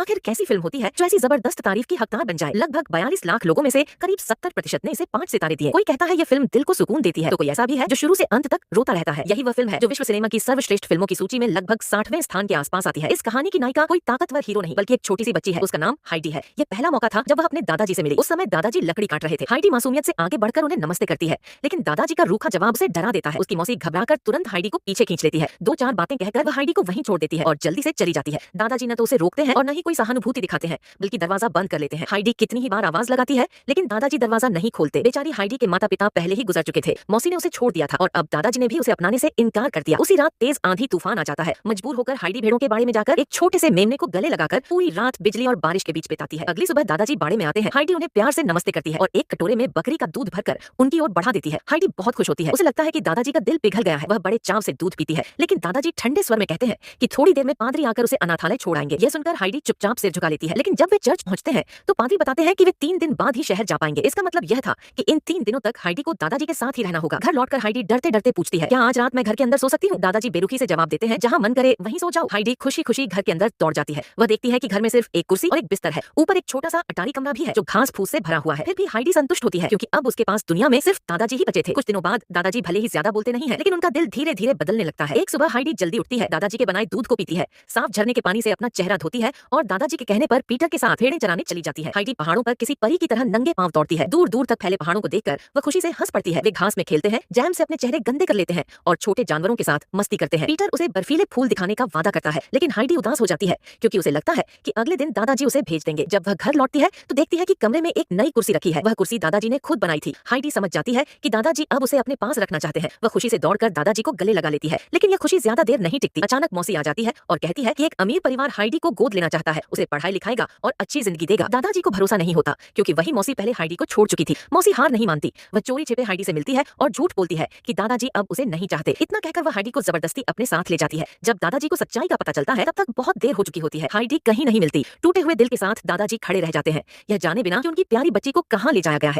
आखिर कैसी फिल्म होती है जो ऐसी जबरदस्त तारीफ की हकदार बन जाए। लगभग 42 लाख लोगों में से करीब 70% ने इसे 5 सितारे दिए। कोई कहता है ये फिल्म दिल को सुकून देती है, तो कोई ऐसा भी है जो शुरू से अंत तक रोता रहता है। यही वह फिल्म है जो विश्व सिनेमा की सर्वश्रेष्ठ फिल्मों की सूची में लगभग 60वें स्थान के आसपास आती है। इस कहानी की नायिका कोई ताकतवर हीरो नहीं बल्कि एक छोटी सी बच्ची है। उसका नाम हाइडी है। ये पहला मौका था जब वह अपने दादाजी से मिली। उस समय दादाजी लकड़ी काट रहे थे। हाइडी मासूमियत से आगे बढ़कर उन्हें नमस्ते करती है, लेकिन दादाजी का रूखा जवाब उसे डरा देता है। उसकी मौसी घबराकर तुरंत हाइडी को पीछे खींच लेती है। 2-4 बातें कहकर वह हाइडी को वहीं छोड़ देती है और जल्दी से चली जाती है। दादाजी न तो उसे रोकते हैं और न ही कोई सहानुभूति दिखाते हैं, बल्कि दरवाजा बंद कर लेते हैं। हाइडी कितनी ही बार आवाज लगाती है, लेकिन दादाजी दरवाजा नहीं खोलते। बेचारी हाइडी के माता पिता पहले ही गुजर चुके थे। मौसी ने उसे छोड़ दिया था और अब दादाजी ने भी उसे अपनाने से इनकार कर दिया। उसी रात तेज आंधी तूफान आ जाता है। मजबूर होकर हाइडी भेड़ों के बाड़े में जाकर एक छोटे से मेमने को गले लगाकर पूरी रात बिजली और बारिश के बीच बिताती है। अगली सुबह दादाजी बाड़े में आते हैं। हाइडी उन्हें प्यार से नमस्ते करती है और एक कटोरे में बकरी का दूध भरकर उनकी ओर बढ़ा देती है। हाइडी बहुत खुश होती है। उसे लगता है कि दादाजी का दिल पिघल गया है। वह बड़े चाव से दूध पीती है, लेकिन दादाजी ठंडे स्वर में कहते हैं कि थोड़ी देर में पादरी आकर उसे अनाथालय छोड़ आएंगे। यह सुनकर हाइडी चुपचाप सिर झुका लेती है, लेकिन जब वे चर्च पहुंचते हैं तो पादरी बताते हैं कि वे 3 दिन बाद ही शहर जा पाएंगे। इसका मतलब यह था कि इन 3 दिनों तक हाइडी को दादाजी के साथ ही रहना होगा। घर लौटकर हाइडी डरते डरते पूछती है, क्या आज रात मैं घर के अंदर सो सकती हूँ? दादाजी बेरुखी से जवाब देते हैं, जहाँ मन करे वहीं सो जाओ। हाइडी खुशी खुशी घर के अंदर दौड़ जाती है। वह देखती है कि घर में सिर्फ एक कुर्सी और एक बिस्तर है। ऊपर एक छोटा सा अटारी कमरा भी है जो घास फूस से भरा हुआ है। फिर भी हाइडी संतुष्ट होती है, क्योंकि अब उसके पास दुनिया में सिर्फ दादाजी ही बचे थे। कुछ दिनों बाद दादाजी भले ही ज्यादा बोलते नहीं है, लेकिन उनका दिल धीरे धीरे बदलने लगता है। एक सुबह हाइडी जल्दी उठती है, दादाजी के बनाए दूध को पीती है, साफ झरने के पानी से अपना चेहरा धोती है और दादाजी के कहने पर पीटर के साथ भेड़ें चराने चली जाती है। हाइडी पहाड़ों पर किसी परी की तरह नंगे पांव दौड़ती है। दूर दूर तक फैले पहाड़ों को देखकर वह खुशी से हंस पड़ती है। वे घास में खेलते हैं, जैम से अपने चेहरे गंदे कर लेते हैं और छोटे जानवरों के साथ मस्ती करते हैं। पीटर उसे बर्फीले फूल दिखाने का वादा करता है, लेकिन हाइडी उदास हो जाती है, क्योंकि उसे लगता है कि अगले दिन दादाजी उसे भेज देंगे। जब वह घर लौटती है तो देखती है कि कमरे में एक नई कुर्सी रखी है। वह कुर्सी दादाजी ने खुद बनाई थी। हाइडी समझ जाती है कि दादाजी अब उसे अपने पास रखना चाहते हैं। वह खुशी से दौड़कर दादाजी को गले लगा लेती है, लेकिन यह खुशी ज्यादा देर नहीं टिकती। अचानक मौसी आ जाती है और कहती है कि एक अमीर परिवार हाइडी को गोद लेना चाहता है, उसे पढ़ाई लिखाएगा और अच्छी जिंदगी देगा। दादाजी को भरोसा नहीं होता, क्योंकि वही मौसी पहले हाइडी को छोड़ चुकी थी। मौसी हार नहीं मानती। वह चोरी छिपे हाइडी से मिलती है और झूठ बोलती है कि दादाजी अब उसे नहीं चाहते। इतना कहकर वह हाइडी को जबरदस्ती अपने साथ ले जाती है। जब दादाजी को सच्चाई का पता चलता है, तब तक बहुत देर हो चुकी होती है। हाइडी कहीं नहीं मिलती। टूटे हुए दिल के साथ दादाजी खड़े रह जाते हैं, यह जाने बिना कि उनकी प्यारी बच्ची को कहाँ ले जाया गया है।